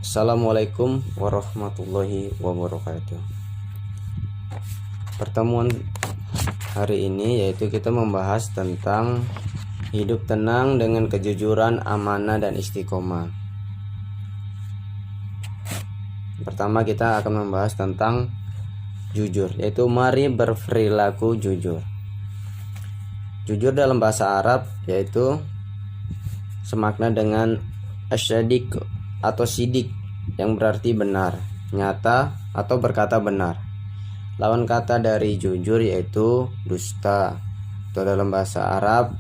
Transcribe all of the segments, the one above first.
Assalamualaikum warahmatullahi wabarakatuh. Pertemuan hari ini yaitu kita membahas tentang hidup tenang dengan kejujuran, amanah, dan istiqomah. Pertama kita akan membahas tentang jujur, yaitu mari berperilaku jujur. Jujur dalam bahasa Arab yaitu semakna dengan asyadik atau sidik, yang berarti benar, nyata, atau berkata benar. Lawan kata dari jujur yaitu dusta, atau dalam bahasa Arab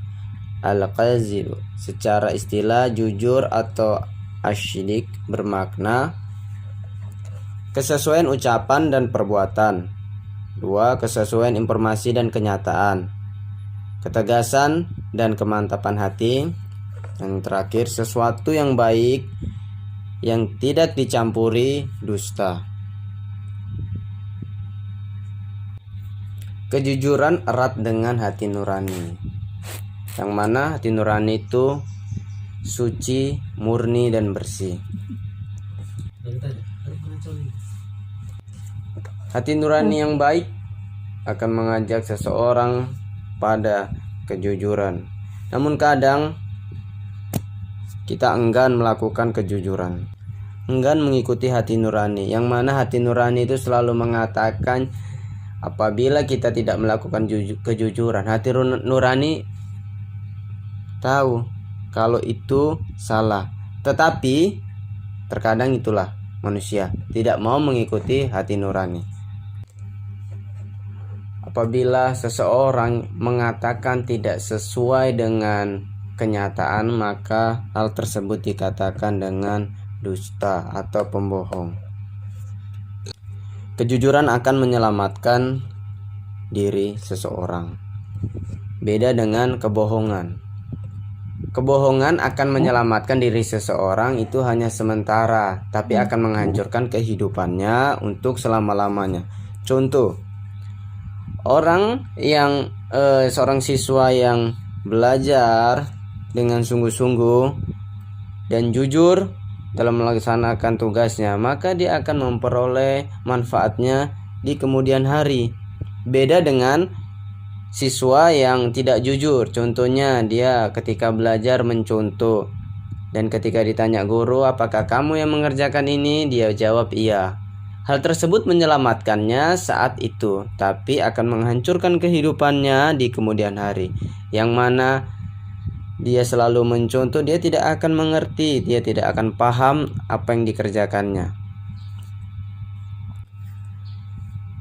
al-kazib. Secara istilah jujur atau asyidik bermakna kesesuaian ucapan dan perbuatan. Dua, kesesuaian informasi dan kenyataan. Ketegasan dan kemantapan hati. Yang terakhir, sesuatu yang baik yang tidak dicampuri dusta. Kejujuran erat dengan hati nurani, yang mana hati nurani itu suci, murni, dan bersih. Hati nurani yang baik akan mengajak seseorang pada kejujuran. Namun kadang kita enggan melakukan kejujuran, enggan mengikuti hati nurani, yang mana hati nurani itu selalu mengatakan apabila kita tidak melakukan kejujuran. Hati nurani tahu kalau itu salah, tetapi terkadang itulah manusia tidak mau mengikuti hati nurani. Apabila seseorang mengatakan tidak sesuai dengan kenyataan, maka hal tersebut dikatakan dengan dusta atau pembohong. Kejujuran akan menyelamatkan diri seseorang. Beda dengan kebohongan. Kebohongan akan menyelamatkan diri seseorang itu hanya sementara, tapi akan menghancurkan kehidupannya untuk selama-lamanya. Contoh, seorang siswa yang belajar dengan sungguh-sungguh dan jujur dalam melaksanakan tugasnya, maka dia akan memperoleh manfaatnya di kemudian hari. Beda dengan siswa yang tidak jujur. Contohnya, dia ketika belajar mencontoh, dan ketika ditanya guru, apakah kamu yang mengerjakan ini? Dia jawab iya. Hal tersebut menyelamatkannya saat itu, tapi akan menghancurkan kehidupannya di kemudian hari, yang mana dia selalu mencontoh, dia tidak akan mengerti, dia tidak akan paham apa yang dikerjakannya.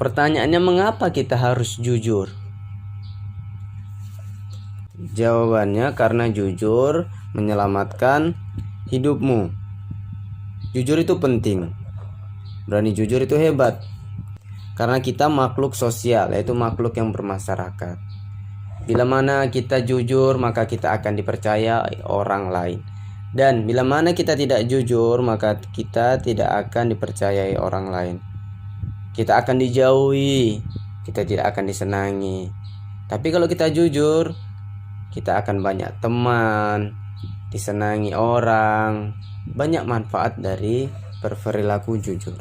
Pertanyaannya, mengapa kita harus jujur? Jawabannya, karena jujur menyelamatkan hidupmu. Jujur itu penting. Berani jujur itu hebat. Karena kita makhluk sosial, yaitu makhluk yang bermasyarakat. Bila mana kita jujur, maka kita akan dipercaya orang lain. Dan bila mana kita tidak jujur, maka kita tidak akan dipercayai orang lain. Kita akan dijauhi, kita tidak akan disenangi. Tapi kalau kita jujur, kita akan banyak teman, disenangi orang, banyak manfaat dari berperilaku jujur.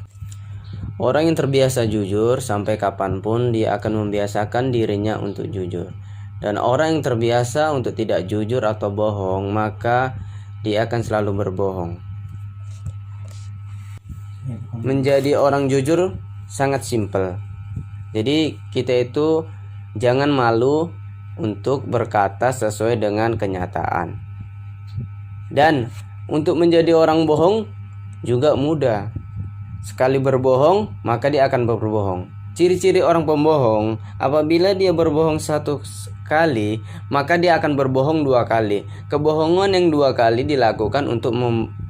Orang yang terbiasa jujur, sampai kapanpun dia akan membiasakan dirinya untuk jujur. Dan orang yang terbiasa untuk tidak jujur atau bohong, maka dia akan selalu berbohong. Menjadi orang jujur sangat simpel. Jadi kita itu jangan malu untuk berkata sesuai dengan kenyataan. Dan untuk menjadi orang bohong juga mudah. Sekali berbohong, maka dia akan berbohong. Ciri-ciri orang pembohong, apabila dia berbohong satu kali, maka dia akan berbohong dua kali. Kebohongan yang dua kali dilakukan untuk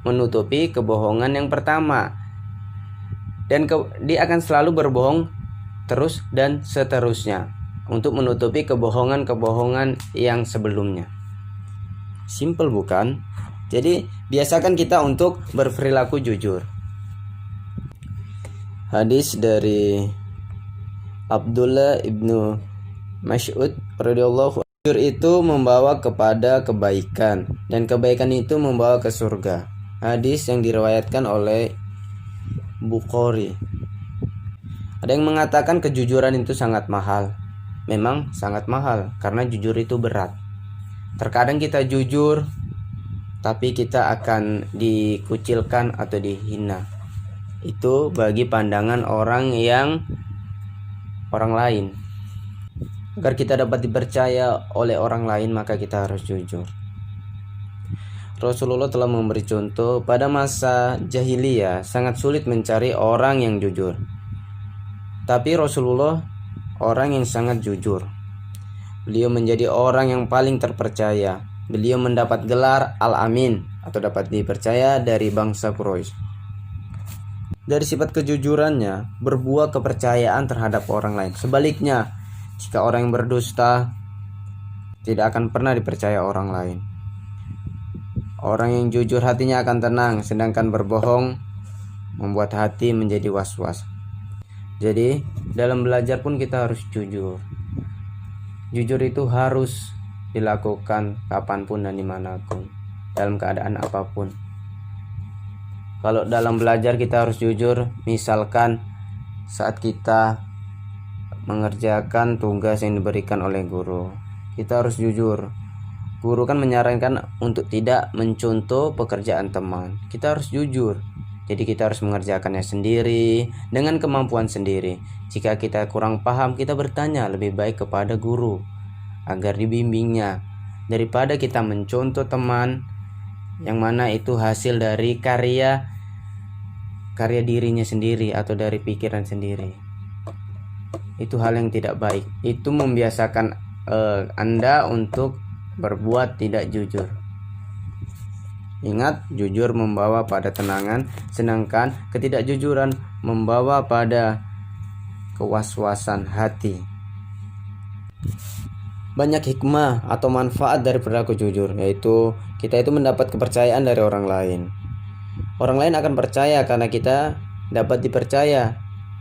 menutupi kebohongan yang pertama. Dan dia akan selalu berbohong terus dan seterusnya untuk menutupi kebohongan-kebohongan yang sebelumnya. Simple bukan? Jadi biasakan kita untuk berperilaku jujur. Hadis dari Abdullah ibnu Mas'ud radhiyallahu anhu, jujur itu membawa kepada kebaikan, dan kebaikan itu membawa ke surga. Hadis yang diriwayatkan oleh Bukhari. Ada yang mengatakan kejujuran itu sangat mahal. Memang sangat mahal karena jujur itu berat. Terkadang kita jujur tapi kita akan dikucilkan atau dihina. Itu bagi pandangan orang lain. Agar kita dapat dipercaya oleh orang lain, maka kita harus jujur. Rasulullah telah memberi contoh pada masa jahiliyah sangat sulit mencari orang yang jujur. Tapi Rasulullah orang yang sangat jujur. Beliau menjadi orang yang paling terpercaya. Beliau mendapat gelar Al-Amin atau dapat dipercaya dari bangsa Quraisy. Dari sifat kejujurannya berbuah kepercayaan terhadap orang lain. Sebaliknya, jika orang yang berdusta tidak akan pernah dipercaya orang lain. Orang yang jujur hatinya akan tenang, sedangkan berbohong membuat hati menjadi was-was. Jadi dalam belajar pun kita harus jujur. Jujur itu harus dilakukan kapanpun dan dimanapun, dalam keadaan apapun. Kalau dalam belajar kita harus jujur, misalkan saat kita mengerjakan tugas yang diberikan oleh guru, kita harus jujur. Guru kan menyarankan untuk tidak mencontoh pekerjaan teman. Kita harus jujur. Jadi kita harus mengerjakannya sendiri dengan kemampuan sendiri. Jika kita kurang paham, kita bertanya lebih baik kepada guru agar dibimbingnya, daripada kita mencontoh teman yang mana itu hasil dari karya dirinya sendiri atau dari pikiran sendiri. Itu hal yang tidak baik. Itu membiasakan Anda untuk berbuat tidak jujur. Ingat, jujur membawa pada tenangan, sedangkan ketidakjujuran membawa pada kewaswasan hati. Banyak hikmah atau manfaat dari perilaku jujur, yaitu kita itu mendapat kepercayaan dari orang lain. Orang lain akan percaya karena kita dapat dipercaya.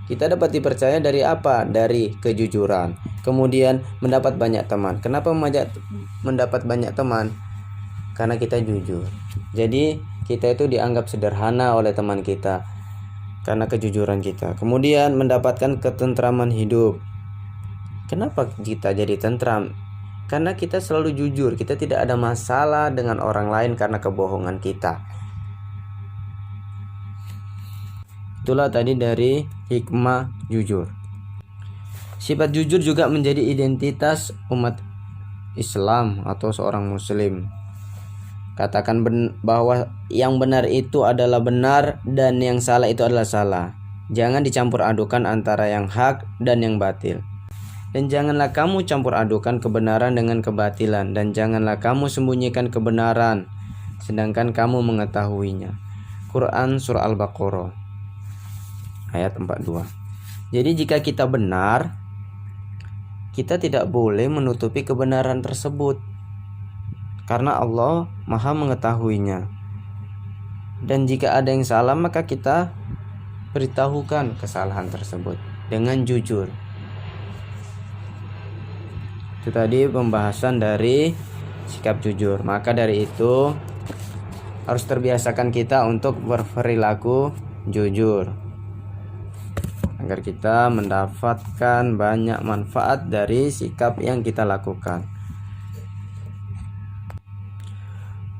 Kita dapat dipercaya dari apa? Dari kejujuran. Kemudian mendapat banyak teman. Kenapa mendapat banyak teman? Karena kita jujur. Jadi kita itu dianggap sederhana oleh teman kita karena kejujuran kita. Kemudian mendapatkan ketentraman hidup. Kenapa kita jadi tentram? Karena kita selalu jujur. Kita tidak ada masalah dengan orang lain karena kebohongan kita. Itulah tadi dari hikmah jujur. Sifat jujur juga menjadi identitas umat Islam atau seorang muslim. Katakan bahwa yang benar itu adalah benar dan yang salah itu adalah salah. Jangan dicampur adukan antara yang hak dan yang batil. Dan janganlah kamu campur adukan kebenaran dengan kebatilan, dan janganlah kamu sembunyikan kebenaran sedangkan kamu mengetahuinya. Quran surah Al-Baqarah ayat 42. Jadi jika kita benar, kita tidak boleh menutupi kebenaran tersebut, karena Allah Maha mengetahuinya. Dan jika ada yang salah, maka kita beritahukan kesalahan tersebut dengan jujur. Itu tadi pembahasan dari sikap jujur. Maka dari itu harus terbiasakan kita untuk berperilaku jujur, agar kita mendapatkan banyak manfaat dari sikap yang kita lakukan.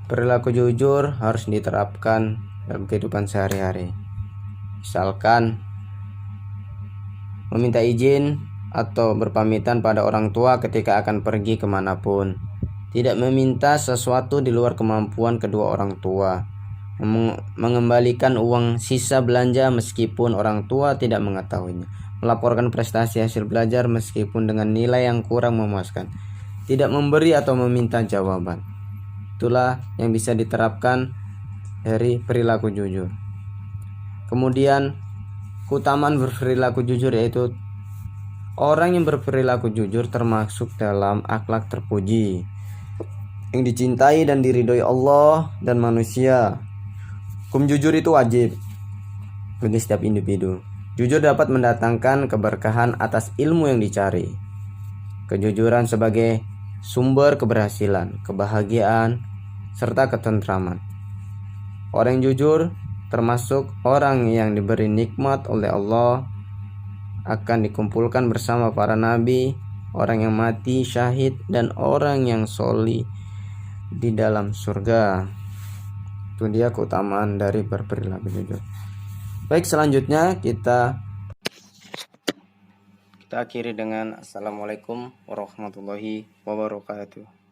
Perilaku jujur harus diterapkan dalam kehidupan sehari-hari. Misalkan meminta izin atau berpamitan pada orang tua ketika akan pergi kemanapun. Tidak meminta sesuatu di luar kemampuan kedua orang tua. Mengembalikan uang sisa belanja meskipun orang tua tidak mengetahuinya. Melaporkan prestasi hasil belajar meskipun dengan nilai yang kurang memuaskan. Tidak memberi atau meminta jawaban. Itulah yang bisa diterapkan dari perilaku jujur. Kemudian keutamaan berperilaku jujur yaitu orang yang berperilaku jujur termasuk dalam akhlak terpuji yang dicintai dan diridhoi Allah dan manusia. Hukum jujur itu wajib bagi setiap individu. Jujur dapat mendatangkan keberkahan atas ilmu yang dicari. Kejujuran sebagai sumber keberhasilan, kebahagiaan, serta ketentraman. Orang yang jujur termasuk orang yang diberi nikmat oleh Allah, akan dikumpulkan bersama para nabi, orang yang mati syahid, dan orang yang sholih di dalam surga. Itu dia keutamaan dari berperilaku jujur. Baik, selanjutnya kita akhiri dengan Assalamualaikum warahmatullahi wabarakatuh.